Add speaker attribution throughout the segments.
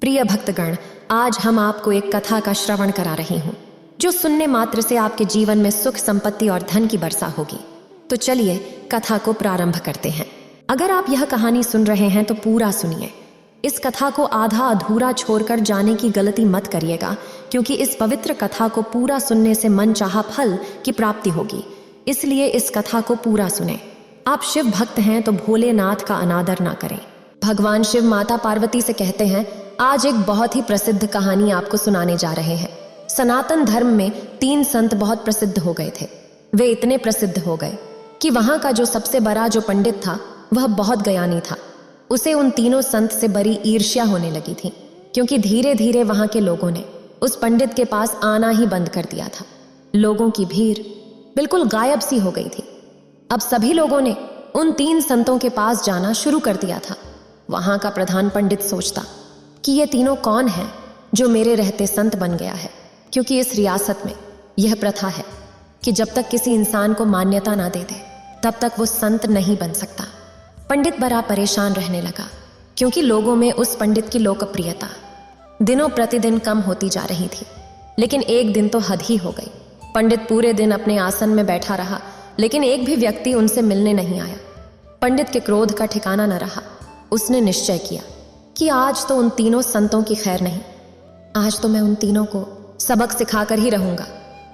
Speaker 1: प्रिय भक्तगण, आज हम आपको एक कथा का श्रवण करा रही हूँ जो सुनने मात्र से आपके जीवन में सुख, संपत्ति और धन की वर्षा होगी। तो चलिए कथा को प्रारंभ करते हैं। अगर आप यह कहानी सुन रहे हैं तो पूरा सुनिए। इस कथा को आधा अधूरा छोड़कर जाने की गलती मत करिएगा, क्योंकि इस पवित्र कथा को पूरा सुनने से मन चाहा फल की प्राप्ति होगी। इसलिए इस कथा को पूरा सुने। आप शिव भक्त हैं तो भोलेनाथ का अनादर ना करें। भगवान शिव माता पार्वती से कहते हैं, आज एक बहुत ही प्रसिद्ध कहानी आपको सुनाने जा रहे हैं। सनातन धर्म में 3 संत बहुत प्रसिद्ध हो गए थे। वे इतने प्रसिद्ध हो गए कि वहां का जो सबसे बड़ा जो पंडित था वह बहुत ज्ञानी था। उसे उन तीनों संत से बड़ी ईर्ष्या होने लगी थी, क्योंकि धीरे धीरे वहां के लोगों ने उस पंडित के पास आना ही बंद कर दिया था। लोगों की भीड़ बिल्कुल गायब सी हो गई थी। अब सभी लोगों ने उन 3 संतों के पास जाना शुरू कर दिया था। वहां का प्रधान पंडित सोचता कि ये तीनों कौन हैं जो मेरे रहते संत बन गया है, क्योंकि इस रियासत में यह प्रथा है कि जब तक किसी इंसान को मान्यता ना दे दे तब तक वो संत नहीं बन सकता। पंडित बड़ा परेशान रहने लगा, क्योंकि लोगों में उस पंडित की लोकप्रियता दिनों प्रतिदिन कम होती जा रही थी। लेकिन एक दिन तो हद ही हो गई। पंडित पूरे दिन अपने आसन में बैठा रहा, लेकिन एक भी व्यक्ति उनसे मिलने नहीं आया। पंडित के क्रोध का ठिकाना न रहा। उसने निश्चय किया कि आज तो उन तीनों संतों की खैर नहीं, आज तो मैं उन तीनों को सबक सिखाकर ही रहूंगा।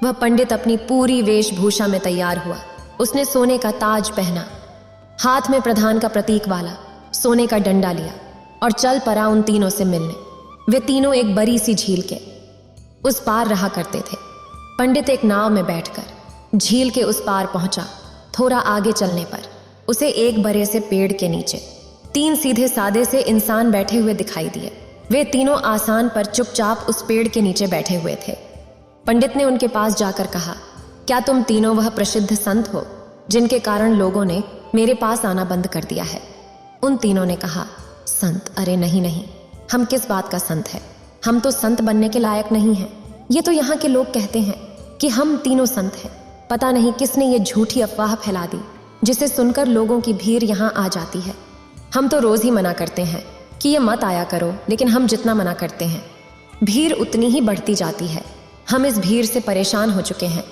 Speaker 1: वह पंडित अपनी पूरी वेशभूषा में तैयार हुआ। उसने सोने का ताज पहना, हाथ में प्रधान का प्रतीक वाला सोने का डंडा लिया और चल पड़ा उन तीनों से मिलने। वे तीनों एक बड़ी सी झील के उस पार रहा करते थे। पंडित एक नाव में बैठकर झील के उस पार पहुंचा। थोड़ा आगे चलने पर उसे एक बड़े से पेड़ के नीचे 3 सीधे सादे से इंसान बैठे हुए दिखाई दिए। वे तीनों आसान पर चुपचाप उस पेड़ के नीचे बैठे हुए थे। पंडित ने उनके पास जाकर कहा, क्या तुम तीनों वह प्रसिद्ध संत हो जिनके कारण लोगों ने मेरे पास आना बंद कर दिया है? उन तीनों ने कहा, संत? अरे नहीं नहीं, हम किस बात का संत है? हम तो संत बनने के लायक नहीं हैं। ये तो यहाँ के लोग कहते हैं कि हम तीनों संत हैं। पता नहीं किसने ये झूठी अफवाह फैला दी, जिसे सुनकर लोगों की भीड़ यहाँ आ जाती है। हम तो रोज ही मना करते हैं कि ये मत आया करो, लेकिन हम जितना मना करते हैं भीड़ उतनी ही बढ़ती जाती है। हम इस भीड़ से परेशान हो चुके हैं।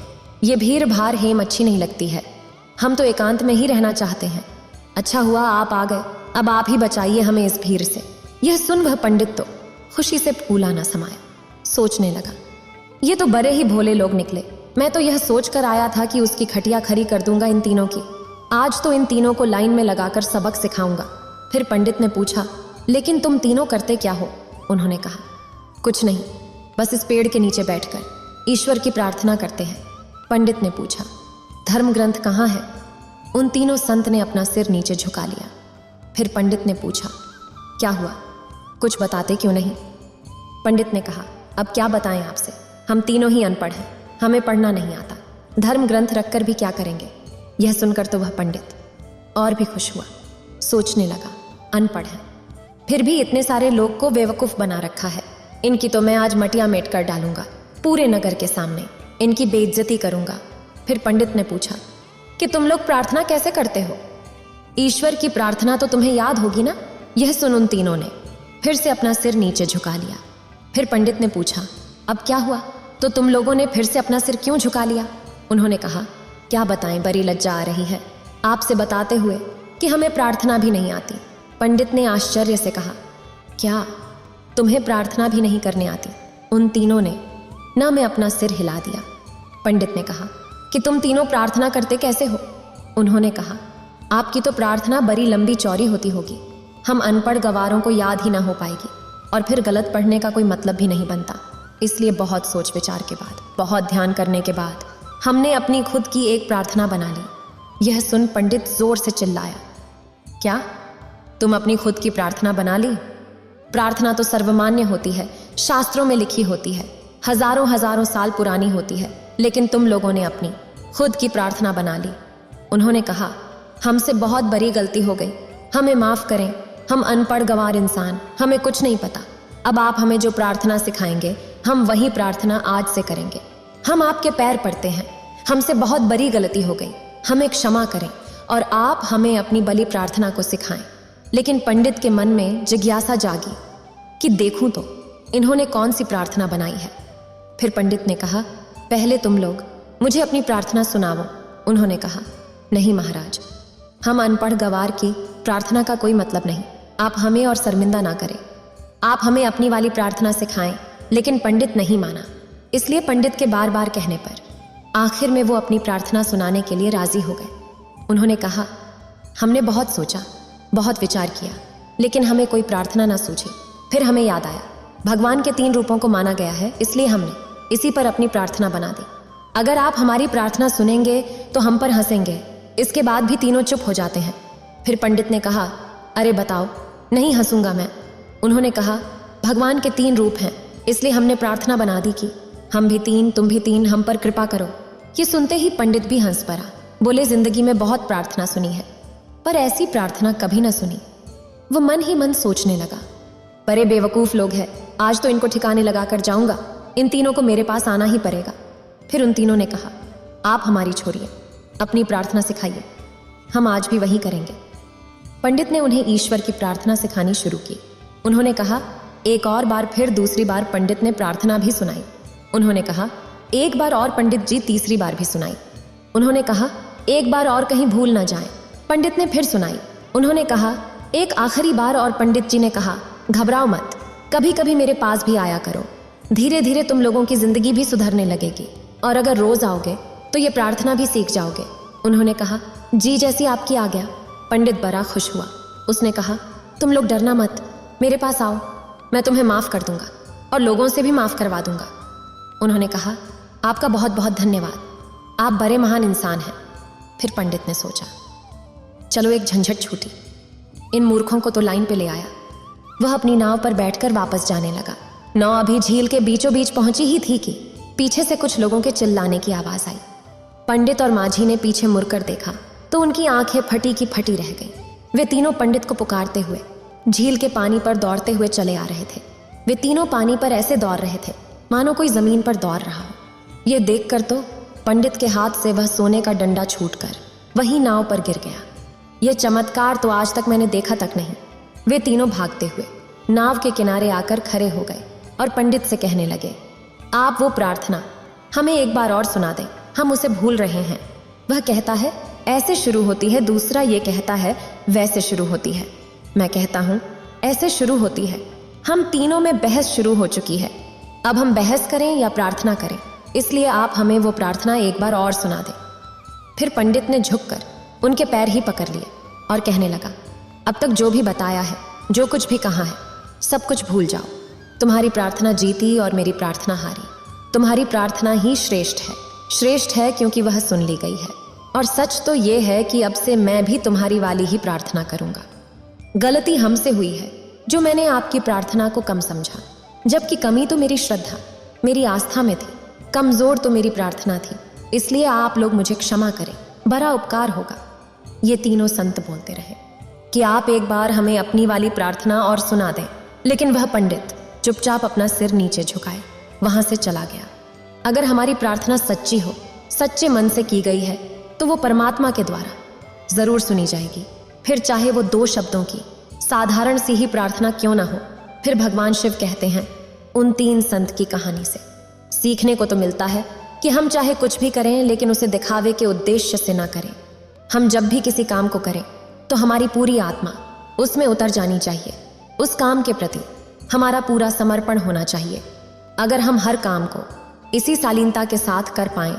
Speaker 1: ये भीड़ भाड़ हेम अच्छी नहीं लगती है। हम तो एकांत में ही रहना चाहते हैं। अच्छा हुआ आप आ गए, अब आप ही बचाइए हमें इस भीड़ से। यह सुन वह पंडित तो खुशी से फूला न समाया। सोचने लगा, ये तो बड़े ही भोले लोग निकले। मैं तो यह सोच कर आया था कि उसकी खटिया खड़ी कर दूंगा इन तीनों की। आज तो इन तीनों को लाइन में लगाकर सबक सिखाऊंगा। फिर पंडित ने पूछा, लेकिन तुम तीनों करते क्या हो? उन्होंने कहा, कुछ नहीं, बस इस पेड़ के नीचे बैठकर ईश्वर की प्रार्थना करते हैं। पंडित ने पूछा, धर्म ग्रंथ कहाँ है? उन तीनों संत ने अपना सिर नीचे झुका लिया। फिर पंडित ने पूछा, क्या हुआ, कुछ बताते क्यों नहीं? पंडित ने कहा, अब क्या बताएं आपसे, हम तीनों ही अनपढ़ हैं, हमें पढ़ना नहीं आता। धर्म ग्रंथ रखकर भी क्या करेंगे? यह सुनकर तो वह पंडित और भी खुश हुआ। सोचने लगा, अनपढ़ है, फिर भी इतने सारे लोग को बेवकूफ़ बना रखा है। इनकी तो मैं आज मटिया मेट कर डालूंगा। पूरे नगर के सामने इनकी बेइज्जती करूंगा। फिर पंडित ने पूछा कि तुम लोग प्रार्थना कैसे करते हो? ईश्वर की प्रार्थना तो तुम्हें याद होगी ना? यह सुन उन तीनों ने फिर से अपना सिर नीचे झुका लिया। फिर पंडित ने पूछा, अब क्या हुआ? तो तुम लोगों ने फिर से अपना सिर क्यों झुका लिया? उन्होंने कहा, क्या बताएं, बड़ी लज्जा आ रही है आपसे बताते हुए कि हमें प्रार्थना भी नहीं आती। पंडित ने आश्चर्य से कहा, क्या तुम्हें प्रार्थना भी नहीं करने आती? उन तीनों ने ना में अपना सिर हिला दिया। पंडित ने कहा कि तुम तीनों प्रार्थना करते कैसे हो? उन्होंने कहा, आपकी तो प्रार्थना बड़ी लंबी चौड़ी होती होगी। हम अनपढ़ गवारों को याद ही ना हो पाएगी, और फिर गलत पढ़ने का कोई मतलब भी नहीं बनता। इसलिए बहुत सोच विचार के बाद, बहुत ध्यान करने के बाद हमने अपनी खुद की एक प्रार्थना बना ली। यह सुन पंडित जोर से चिल्लाया, क्या तुम अपनी खुद की प्रार्थना बना ली? प्रार्थना तो सर्वमान्य होती है, शास्त्रों में लिखी होती है, हजारों हजारों साल पुरानी होती है, लेकिन तुम लोगों ने अपनी खुद की प्रार्थना बना ली। उन्होंने कहा, हमसे बहुत बड़ी गलती हो गई, हमें माफ करें, हम अनपढ़ गंवार इंसान, हमें कुछ नहीं पता। अब आप हमें जो प्रार्थना सिखाएंगे हम वही प्रार्थना आज से करेंगे। हम आपके पैर पड़ते हैं, हमसे बहुत बड़ी गलती हो गई, हमें क्षमा करें और आप हमें अपनी बलि प्रार्थना को सिखाएं। लेकिन पंडित के मन में जिज्ञासा जागी कि देखूं तो इन्होंने कौन सी प्रार्थना बनाई है। फिर पंडित ने कहा, पहले तुम लोग मुझे अपनी प्रार्थना सुनाओ। उन्होंने कहा, नहीं महाराज, हम अनपढ़ गवार की प्रार्थना का कोई मतलब नहीं, आप हमें और शर्मिंदा ना करें। आप हमें अपनी वाली प्रार्थना सिखाएं। लेकिन पंडित नहीं माना, इसलिए पंडित के बार बार कहने पर आखिर में वो अपनी प्रार्थना सुनाने के लिए राजी हो गए। उन्होंने कहा, हमने बहुत सोचा, बहुत विचार किया, लेकिन हमें कोई प्रार्थना ना सूझी। फिर हमें याद आया, भगवान के 3 रूपों को माना गया है, इसलिए हमने इसी पर अपनी प्रार्थना बना दी। अगर आप हमारी प्रार्थना सुनेंगे तो हम पर हंसेंगे। इसके बाद भी तीनों चुप हो जाते हैं। फिर पंडित ने कहा, अरे बताओ, नहीं हंसूंगा मैं। उन्होंने कहा, भगवान के 3 रूप हैं, इसलिए हमने प्रार्थना बना दी कि हम भी 3, तुम भी 3, हम पर कृपा करो। ये सुनते ही पंडित भी हंस पड़ा। बोले, जिंदगी में बहुत प्रार्थना सुनी है, पर ऐसी प्रार्थना कभी ना सुनी। वो मन ही मन सोचने लगा, बड़े बेवकूफ लोग हैं, आज तो इनको ठिकाने लगा कर जाऊंगा, इन तीनों को मेरे पास आना ही पड़ेगा। फिर उन तीनों ने कहा, आप हमारी छोड़िए, अपनी प्रार्थना सिखाइए, हम आज भी वही करेंगे। पंडित ने उन्हें ईश्वर की प्रार्थना सिखानी शुरू की। उन्होंने कहा, एक और बार फिर दूसरी बार पंडित ने प्रार्थना भी सुनाई। उन्होंने कहा, एक बार और पंडित जी तीसरी बार भी सुनाई। उन्होंने कहा, एक बार और कहीं भूल ना जाए। पंडित ने फिर सुनाई। उन्होंने कहा, एक आखिरी बार, और पंडित जी ने कहा, घबराओ मत, कभी कभी मेरे पास भी आया करो, धीरे धीरे तुम लोगों की जिंदगी भी सुधरने लगेगी, और अगर रोज आओगे तो ये प्रार्थना भी सीख जाओगे। उन्होंने कहा, जी जैसी आपकी आज्ञा। पंडित बड़ा खुश हुआ। उसने कहा, तुम लोग डरना मत, मेरे पास आओ, मैं तुम्हें माफ कर दूंगा और लोगों से भी माफ करवा दूंगा। उन्होंने कहा, आपका बहुत बहुत धन्यवाद, आप बड़े महान इंसान हैं। फिर पंडित ने सोचा, चलो एक झंझट छूटी, इन मूर्खों को तो लाइन पे ले आया। वह अपनी नाव पर बैठकर वापस जाने लगा। नाव अभी झील के बीचों बीच पहुंची ही थी कि पीछे से कुछ लोगों के चिल्लाने की आवाज आई। पंडित और माझी ने पीछे मुड़कर देखा तो उनकी आंखें फटी की फटी रह गईं। वे तीनों पंडित को पुकारते हुए झील के पानी पर दौड़ते हुए चले आ रहे थे। वे तीनों पानी पर ऐसे दौड़ रहे थे मानो कोई जमीन पर दौड़ रहा हो। ये देखकर तो पंडित के हाथ से वह सोने का डंडा छूटकर वहीं नाव पर गिर गया। यह चमत्कार तो आज तक मैंने देखा तक नहीं। वे तीनों भागते हुए नाव के किनारे आकर खड़े हो गए और पंडित से कहने लगे, आप वो प्रार्थना हमें एक बार और सुना दें, हम उसे भूल रहे हैं। वह कहता है ऐसे शुरू होती है, दूसरा ये कहता है वैसे शुरू होती है, मैं कहता हूँ ऐसे शुरू होती है। हम तीनों में बहस शुरू हो चुकी है। अब हम बहस करें या प्रार्थना करें, इसलिए आप हमें वो प्रार्थना एक बार और सुना दें। फिर पंडित ने झुककर उनके पैर ही पकड़ लिए और कहने लगा, अब तक जो भी बताया है, जो कुछ भी कहा है, सब कुछ भूल जाओ। तुम्हारी प्रार्थना जीती और मेरी प्रार्थना हारी। तुम्हारी प्रार्थना ही श्रेष्ठ है। श्रेष्ठ है क्योंकि वह सुन ली गई है, और सच तो ये है कि अब से मैं भी तुम्हारी वाली ही प्रार्थना करूंगा। गलती हमसे हुई है जो मैंने आपकी प्रार्थना को कम समझा, जबकि कमी तो मेरी श्रद्धा, मेरी आस्था में थी, कमजोर तो मेरी प्रार्थना थी। इसलिए आप लोग मुझे क्षमा करें, बड़ा उपकार होगा। ये तीनों संत बोलते रहे कि आप एक बार हमें अपनी वाली प्रार्थना और सुना दें, लेकिन वह पंडित चुपचाप अपना सिर नीचे झुकाए वहां से चला गया। अगर हमारी प्रार्थना सच्ची हो, सच्चे मन से की गई है, तो वो परमात्मा के द्वारा जरूर सुनी जाएगी। फिर चाहे वो 2 शब्दों की साधारण सी ही प्रार्थना क्यों ना हो। फिर भगवान शिव कहते हैं उन 3 संत की कहानी से सीखने को तो मिलता है कि हम चाहे कुछ भी करें, लेकिन उसे दिखावे के उद्देश्य से ना करें। हम जब भी किसी काम को करें तो हमारी पूरी आत्मा उसमें उतर जानी चाहिए। उस काम के प्रति हमारा पूरा समर्पण होना चाहिए। अगर हम हर काम को इसी शालीनता के साथ कर पाएं,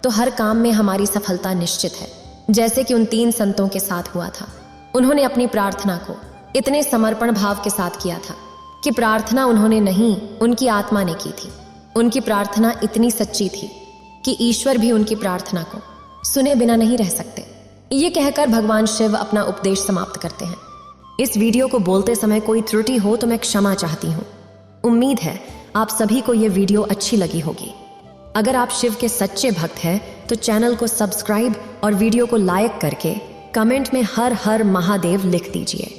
Speaker 1: तो हर काम में हमारी सफलता निश्चित है। जैसे कि उन 3 संतों के साथ हुआ था। उन्होंने अपनी प्रार्थना को इतने समर्पण भाव के साथ किया था कि प्रार्थना उन्होंने नहीं, उनकी आत्मा ने की थी। उनकी प्रार्थना इतनी सच्ची थी कि ईश्वर भी उनकी प्रार्थना को सुने बिना नहीं रह सकते। ये कहकर भगवान शिव अपना उपदेश समाप्त करते हैं। इस वीडियो को बोलते समय कोई त्रुटि हो तो मैं क्षमा चाहती हूँ। उम्मीद है आप सभी को ये वीडियो अच्छी लगी होगी। अगर आप शिव के सच्चे भक्त हैं तो चैनल को सब्सक्राइब और वीडियो को लाइक करके कमेंट में हर हर महादेव लिख दीजिए।